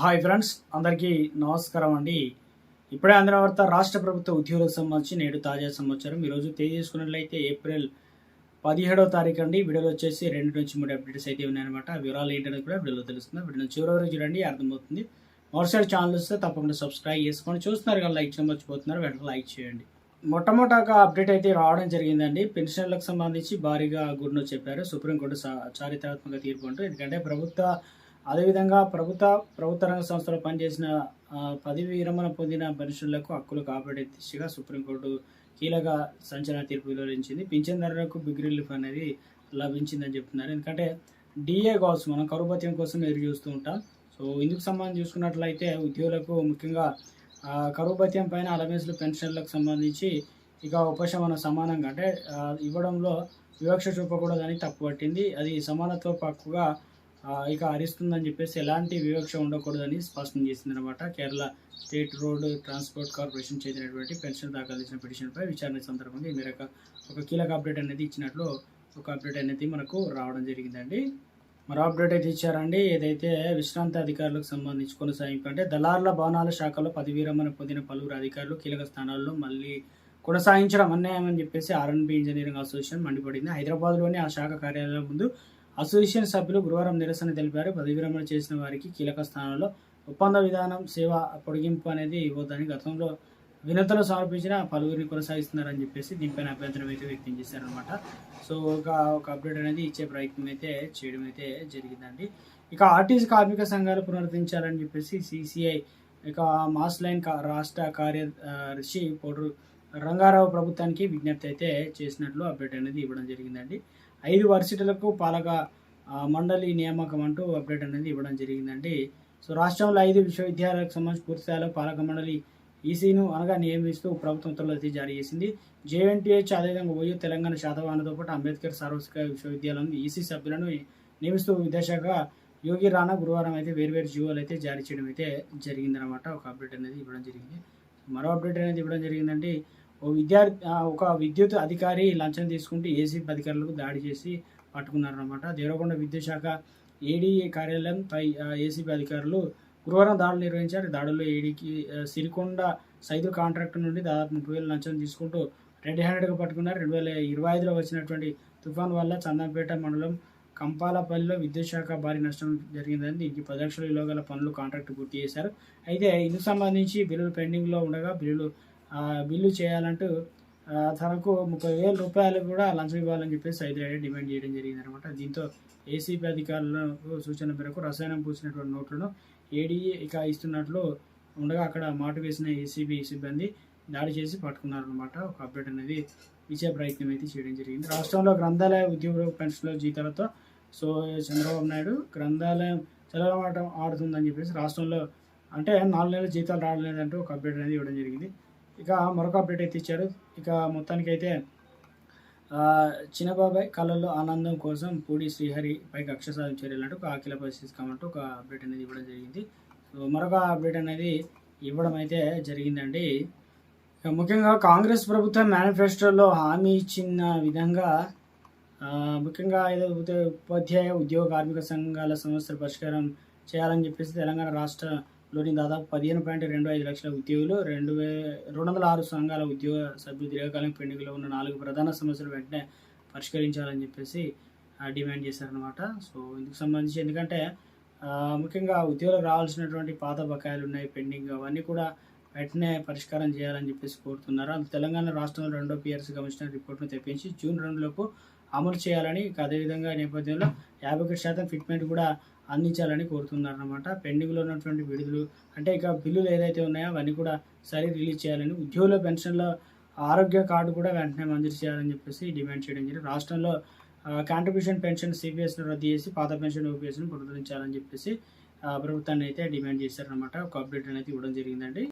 Hi friends, అందరికీ నమస్కారం అండి. ఇప్పుడే అందిన వార్త రాష్ట్ర ప్రభుత్వ ఉద్యోగులకు సంబంధించి నేడు తాజా సమాచారం. ఈరోజు తెలియజేసుకున్నట్లయితే ఏప్రిల్ 17వ తారీఖు అండి. వీడియోలో వచ్చేసి 2 నుంచి 3 అప్డేట్స్ అయితే ఉన్నాయన్నమాట. వివరాలు ఏంటనేది కూడా వీడియోలో తెలుస్తుంది. వీడియో చివరి వరకు చూడండి, అర్థమవుతుంది. మరోసారి ఛానల్ వస్తే తప్పకుండా సబ్స్క్రైబ్ చేసుకోండి. చూస్తున్నారు కదా, లైక్ చేయడం మర్చిపోతున్నారు, వెంటనే లైక్ చేయండి. మొట్టమొదటిగా అప్డేట్ అయితే రావడం జరిగిందండి. పెన్షన్లకు సంబంధించి భారీగా గుడ్ను చెప్పారు సుప్రీంకోర్టు చారిత్రాత్మక తీర్పు అంటూ. ఎందుకంటే అదేవిధంగా ప్రభుత్వ రంగ సంస్థలో పనిచేసిన పదవి విరమణ పొందిన పెన్షన్లకు హక్కులు కాపాడే దిశగా సుప్రీంకోర్టు కీలక సంచలన తీర్పు వెలువరించింది. పింఛన్దారులకు బిగ్ రిలీఫ్ అనేది లభించిందని చెప్తున్నారు. ఎందుకంటే డిఏ కావచ్చు, మనం కరువు భత్యం కోసం ఎదురు చూస్తూ ఉంటాం. సో ఇందుకు సంబంధించి చూసుకున్నట్లయితే ఉద్యోగులకు ముఖ్యంగా కరువు భత్యం పైన అలవెన్స్లు పెన్షన్లకు సంబంధించి ఇక ఉపశమనం సమానంగా అంటే ఇవ్వడంలో వివక్ష చూపకూడదని తప్పుపట్టింది. అది సమానత్వ హక్కుగా ఇక హరిస్తుందని చెప్పేసి ఎలాంటి వివక్ష ఉండకూడదని స్పష్టం చేసింది అనమాట. Kerala state road transport corporation చెందినటువంటి పెన్షన్ దాఖలు చేసిన పిటిషన్పై విచారణ సందర్భంగా ఈ మేరకు ఒక కీలక అప్డేట్ అనేది ఇచ్చినట్లు ఒక అప్డేట్ అనేది మనకు రావడం జరిగిందండి. మరో అప్డేట్ అయితే ఇచ్చారండి. ఏదైతే విశ్రాంతి అధికారులకు సంబంధించి కొనసాగింపు అంటే దళారుల భవనాల శాఖలో పదవి విరమణ పొందిన పలువురు అధికారులు కీలక స్థానాల్లో మళ్ళీ కొనసాగించడం అన్యాయం అని చెప్పేసి ఆర్ఎన్బి ఇంజనీరింగ్ అసోసియేషన్ మండిపడింది. హైదరాబాద్లోని ఆ శాఖ కార్యాలయం ముందు అసోసియేషన్ సభ్యులు గురువారం నిరసన తెలిపారు. పదవి విరమణ చేసిన వారికి కీలక స్థానంలో ఒప్పంద విధానం సేవ పొడిగింపు అనేది ఇవ్వద్దని గతంలో వినతులు సమర్పించిన పలువురిని కొనసాగిస్తున్నారని చెప్పేసి దీనిపైన అభ్యంతరం అయితే వ్యక్తం చేశారనమాట. సో ఒక అప్డేట్ అనేది ఇచ్చే ప్రయత్నం అయితే చేయడం అయితే జరిగిందండి. ఇక ఆర్టీసీ కార్మిక సంఘాలు పునరుద్ధరించాలని చెప్పేసి సిసిఐ ఇక మాస్ లైన్ రాష్ట్ర కార్యదర్శి పోటు రంగారావు ప్రభుత్వానికి విజ్ఞప్తి అయితే చేసినట్లు అప్డేట్ అనేది ఇవ్వడం జరిగిందండి. 5 వర్సిటీలకు పాలక మండలి నియామకం అంటూ అప్డేట్ అనేది ఇవ్వడం జరిగిందండి. సో రాష్ట్రంలో 5 విశ్వవిద్యాలయాలకు సంబంధించి పూర్తిస్థాయిలో పాలక మండలి ఈసీను నియమిస్తూ ప్రభుత్వం ఉత్తర్వులు అయితే జారీ చేసింది. జేఎన్టీహెచ్ అదేవిధంగా ఓయూ తెలంగాణ శాతవాహనతో పాటు అంబేద్కర్ సార్వత్రిక విశ్వవిద్యాలయం ఈసీ సభ్యులను నియమిస్తూ విద్యాశాఖ యోగి రాణా గురువారం అయితే వేర్వేరు జీవోలు అయితే జారీ చేయడం అయితే జరిగిందనమాట. ఒక అప్డేట్ అనేది ఇవ్వడం జరిగింది. మరో అప్డేట్ అనేది ఇవ్వడం జరిగిందండి. ఒక విద్యుత్ అధికారి లంచం తీసుకుంటూ ఏసీబీ అధికారులకు దాడి చేసి పట్టుకున్నారనమాట. దేవరకొండ విద్యుత్ శాఖ ఏడీఏ కార్యాలయంపై ఏసీబీ అధికారులు గురువారం దాడులు నిర్వహించారు. దాడుల్లో ఏడీకి సిరికొండ సైదుల్ కాంట్రాక్టర్ నుండి దాదాపు 30,000 లంచం తీసుకుంటూ రెడ్ హ్యాండెడ్గా పట్టుకున్నారు. 2025లో వచ్చినటువంటి తుఫాన్ వల్ల చందంపేట మండలం కంపాలపల్లిలో విద్యుత్ శాఖ భారీ నష్టం జరిగిందని దీనికి 10 లక్షల విలువ గల పనులు కాంట్రాక్ట్ పూర్తి చేశారు. అయితే ఇందుకు సంబంధించి బిల్లులు పెండింగ్లో ఉండగా బిల్లు చేయాలంటూ తనకు 30,000 రూపాయలు కూడా లంచం ఇవ్వాలని చెప్పేసి సైదులయ్య డిమాండ్ చేయడం జరిగిందనమాట. దీంతో ఏసీబీ అధికారుల సూచన మేరకు రసాయనం పూసినటువంటి నోట్లను ఏడీఏ ఇక ఇస్తున్నట్లు ఉండగా అక్కడ మాటు వేసిన ఏసీబీ సిబ్బంది దాడి చేసి పట్టుకున్నారనమాట. ఒక అప్డేట్ అనేది ఇచ్చే ప్రయత్నం అయితే చేయడం జరిగింది. రాష్ట్రంలో గ్రంథాలయ ఉద్యోగుల పెన్షన్ల జీతాలతో సో చంద్రబాబు నాయుడు గ్రంథాలయం చెలగాటం ఆడుతుందని చెప్పేసి రాష్ట్రంలో అంటే 4 నెలల జీతాలు రావలేదంటూ ఒక అప్డేట్ అనేది ఇవ్వడం జరిగింది. ఇక మరొక అప్డేట్ అయితే ఇచ్చారు. ఇక మొత్తానికైతే చిన్నబాబాయ్ కళల్లో ఆనందం కోసం పూడి శ్రీహరిపై కక్ష సాధన చర్యలంటూ ఒక అఖిల పరిస్థితి కామంటూ ఒక అప్డేట్ అనేది ఇవ్వడం జరిగింది. సో మరొక అప్డేట్ అనేది ఇవ్వడం అయితే జరిగిందండి. ముఖ్యంగా కాంగ్రెస్ ప్రభుత్వం మేనిఫెస్టోలో హామీ ఇచ్చిన విధంగా ముఖ్యంగా ఉపాధ్యాయ ఉద్యోగ కార్మిక సంఘాల సమస్యల పరిష్కారం చేయాలని చెప్పేసి తెలంగాణ రాష్ట్రంలోని దాదాపు 15.25 లక్షల ఉద్యోగులు 206 సంఘాల ఉద్యోగ సభ్యులు దీర్ఘకాలం పెండింగ్లో ఉన్న 4 ప్రధాన సమస్యలు వెంటనే పరిష్కరించాలని చెప్పేసి డిమాండ్ చేశారనమాట. సో ఇందుకు సంబంధించి ఎందుకంటే ముఖ్యంగా ఉద్యోగులకు రావాల్సినటువంటి పాత బకాయిలు ఉన్నాయి పెండింగ్, అవన్నీ కూడా వెంటనే పరిష్కారం చేయాలని చెప్పేసి కోరుతున్నారు. అది తెలంగాణ రాష్ట్రంలో 2వ పిఆర్సీ కమిషనర్ రిపోర్ట్ను తెప్పించి జూన్ 2లోపు అమలు చేయాలని, అదేవిధంగా నేపథ్యంలో 51% ఫిట్మెంట్ కూడా అందించాలని కోరుతున్నారన్నమాట. పెండింగ్లో ఉన్నటువంటి విడుదల అంటే ఇక బిల్లులు ఏదైతే ఉన్నాయో అవన్నీ కూడా రిలీజ్ చేయాలని, ఉద్యోగుల పెన్షన్ల ఆరోగ్య కార్డు కూడా వెంటనే మంజూరు చేయాలని చెప్పేసి డిమాండ్ చేయడం జరిగింది. రాష్ట్రంలో కాంట్రిబ్యూషన్ పెన్షన్ సిపిఎస్ను రద్దు చేసి పాత పెన్షన్ ఓపీఎస్ను పునరుద్ధరించాలని చెప్పేసి ప్రభుత్వాన్ని అయితే డిమాండ్ చేశారనమాట. ఒక అప్డేట్ అనేది ఇవ్వడం జరిగిందండి.